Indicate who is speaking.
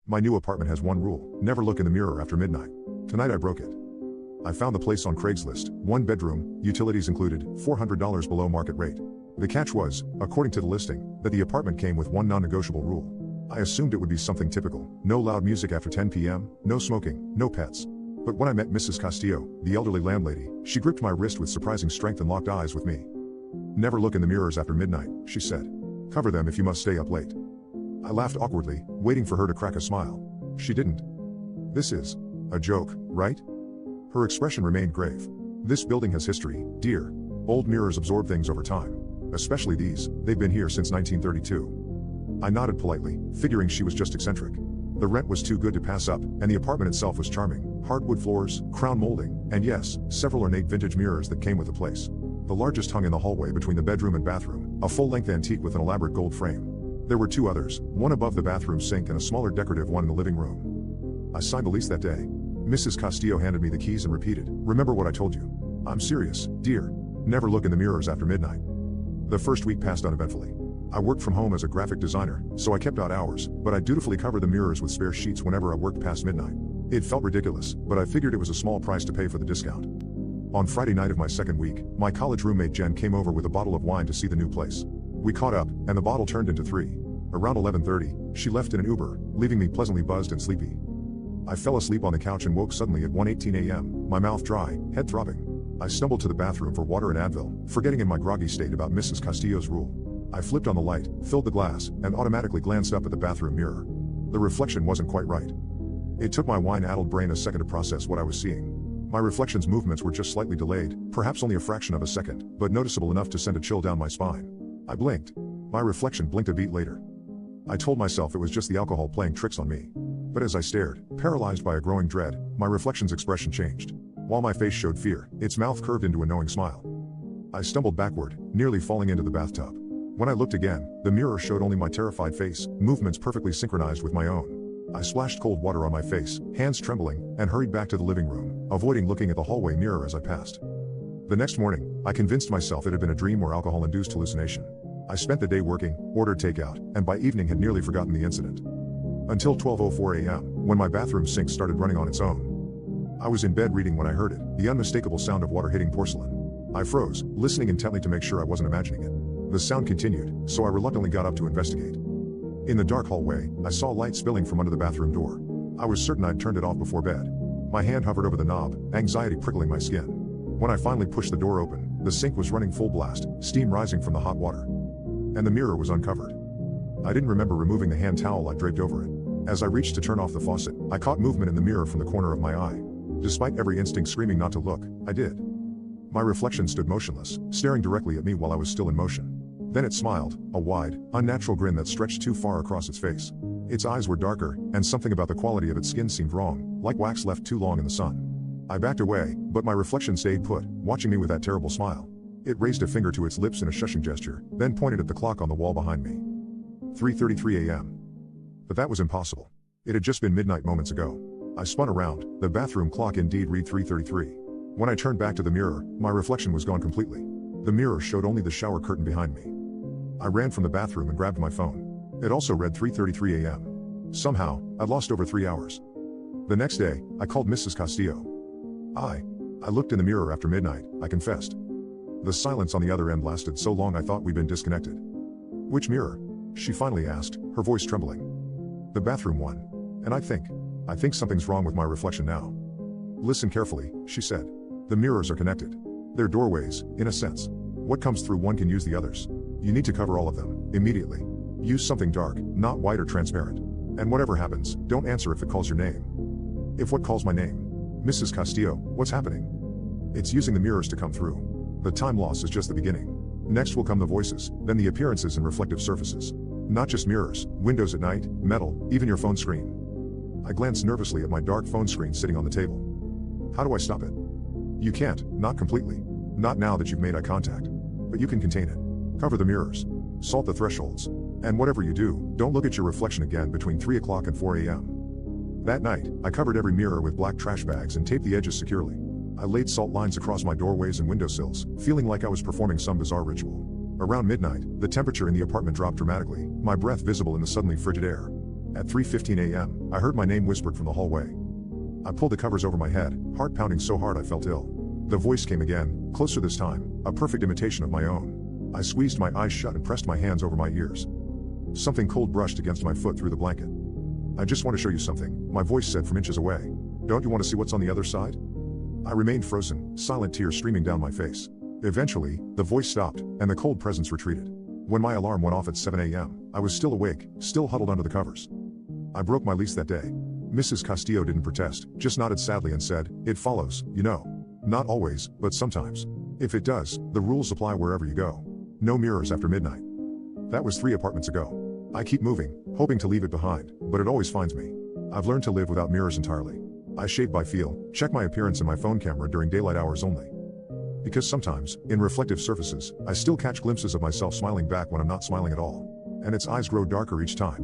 Speaker 1: My new apartment has one rule: never look in the mirror after midnight. Tonight I broke it. I found the place on Craigslist, 1 bedroom, utilities included, $400 below market rate. The catch was, according to the listing, that the apartment came with one non-negotiable rule. I assumed it would be something typical: no loud music after 10 p.m., no smoking, no pets. But when I met Mrs. Castillo, the elderly landlady, she gripped my wrist with surprising strength and locked eyes with me. "Never look in the mirrors after midnight," she said. "Cover them if you must stay up late." I laughed awkwardly, waiting for her to crack a smile. She didn't. "This is a joke, right?" Her expression remained grave. "This building has history, dear. Old mirrors absorb things over time. Especially these, they've been here since 1932. I nodded politely, figuring she was just eccentric. The rent was too good to pass up, and the apartment itself was charming: hardwood floors, crown molding, and yes, several ornate vintage mirrors that came with the place. The largest hung in the hallway between the bedroom and bathroom, a full-length antique with an elaborate gold frame. There were two others, one above the bathroom sink and a smaller decorative one in the living room. I signed the lease that day. Mrs. Castillo handed me the keys and repeated, "Remember what I told you. I'm serious, dear. Never look in the mirrors after midnight." The first week passed uneventfully. I worked from home as a graphic designer, so I kept odd hours, but I dutifully covered the mirrors with spare sheets whenever I worked past midnight. It felt ridiculous, but I figured it was a small price to pay for the discount. On Friday night of my second week, my college roommate Jen came over with a bottle of wine to see the new place. We caught up, and the bottle turned into 3. Around 11:30, she left in an Uber, leaving me pleasantly buzzed and sleepy. I fell asleep on the couch and woke suddenly at 1:18 a.m., my mouth dry, head throbbing. I stumbled to the bathroom for water and Advil, forgetting in my groggy state about Mrs. Castillo's rule. I flipped on the light, filled the glass, and automatically glanced up at the bathroom mirror. The reflection wasn't quite right. It took my wine-addled brain a second to process what I was seeing. My reflection's movements were just slightly delayed, perhaps only a fraction of a second, but noticeable enough to send a chill down my spine. I blinked. My reflection blinked a beat later. I told myself it was just the alcohol playing tricks on me. But as I stared, paralyzed by a growing dread, my reflection's expression changed. While my face showed fear, its mouth curved into a knowing smile. I stumbled backward, nearly falling into the bathtub. When I looked again, the mirror showed only my terrified face, movements perfectly synchronized with my own. I splashed cold water on my face, hands trembling, and hurried back to the living room, avoiding looking at the hallway mirror as I passed. The next morning, I convinced myself it had been a dream or alcohol-induced hallucination. I spent the day working, ordered takeout, and by evening had nearly forgotten the incident. Until 12:04 a.m., when my bathroom sink started running on its own. I was in bed reading when I heard it, the unmistakable sound of water hitting porcelain. I froze, listening intently to make sure I wasn't imagining it. The sound continued, so I reluctantly got up to investigate. In the dark hallway, I saw light spilling from under the bathroom door. I was certain I'd turned it off before bed. My hand hovered over the knob, anxiety prickling my skin. When I finally pushed the door open, the sink was running full blast, steam rising from the hot water. And the mirror was uncovered. I didn't remember removing the hand towel I draped over it. As I reached to turn off the faucet, I caught movement in the mirror from the corner of my eye. Despite every instinct screaming not to look, I did. My reflection stood motionless, staring directly at me while I was still in motion. Then it smiled, a wide, unnatural grin that stretched too far across its face. Its eyes were darker, and something about the quality of its skin seemed wrong, like wax left too long in the sun. I backed away, but my reflection stayed put, watching me with that terrible smile. It raised a finger to its lips in a shushing gesture, then pointed at the clock on the wall behind me. 3:33 a.m. But that was impossible. It had just been midnight moments ago. I spun around, the bathroom clock indeed read 3:33. When I turned back to the mirror, my reflection was gone completely. The mirror showed only the shower curtain behind me. I ran from the bathroom and grabbed my phone. It also read 3:33 a.m. Somehow, I'd lost over 3 hours. The next day, I called Mrs. Castillo. I looked in the mirror after midnight, I confessed. The silence on the other end lasted so long I thought we'd been disconnected. "Which mirror?" she finally asked, her voice trembling. "The bathroom one. And I think something's wrong with my reflection now." "Listen carefully," she said. "The mirrors are connected. They're doorways, in a sense. What comes through one can use the others. You need to cover all of them, immediately. Use something dark, not white or transparent. And whatever happens, don't answer if it calls your name." "If what calls my name?" "Mrs. Castillo, what's happening?" "It's using the mirrors to come through. The time loss is just the beginning. Next will come the voices, then the appearances and reflective surfaces. Not just mirrors, windows at night, metal, even your phone screen." I glanced nervously at my dark phone screen sitting on the table. "How do I stop it?" "You can't, not completely. Not now that you've made eye contact. But you can contain it. Cover the mirrors. Salt the thresholds. And whatever you do, don't look at your reflection again between 3 o'clock and 4 a.m. That night, I covered every mirror with black trash bags and taped the edges securely. I laid salt lines across my doorways and windowsills, feeling like I was performing some bizarre ritual. Around midnight, the temperature in the apartment dropped dramatically, my breath visible in the suddenly frigid air. At 3:15 a.m., I heard my name whispered from the hallway. I pulled the covers over my head, heart pounding so hard I felt ill. The voice came again, closer this time, a perfect imitation of my own. I squeezed my eyes shut and pressed my hands over my ears. Something cold brushed against my foot through the blanket. "I just want to show you something," my voice said from inches away. "Don't you want to see what's on the other side?" I remained frozen, silent tears streaming down my face. Eventually, the voice stopped, and the cold presence retreated. When my alarm went off at 7 a.m., I was still awake, still huddled under the covers. I broke my lease that day. Mrs. Castillo didn't protest, just nodded sadly and said, "It follows, you know. Not always, but sometimes. If it does, the rules apply wherever you go. No mirrors after midnight." That was 3 apartments ago. I keep moving, hoping to leave it behind, but it always finds me. I've learned to live without mirrors entirely. I shave by feel, check my appearance in my phone camera during daylight hours only. Because sometimes, in reflective surfaces, I still catch glimpses of myself smiling back when I'm not smiling at all. And its eyes grow darker each time.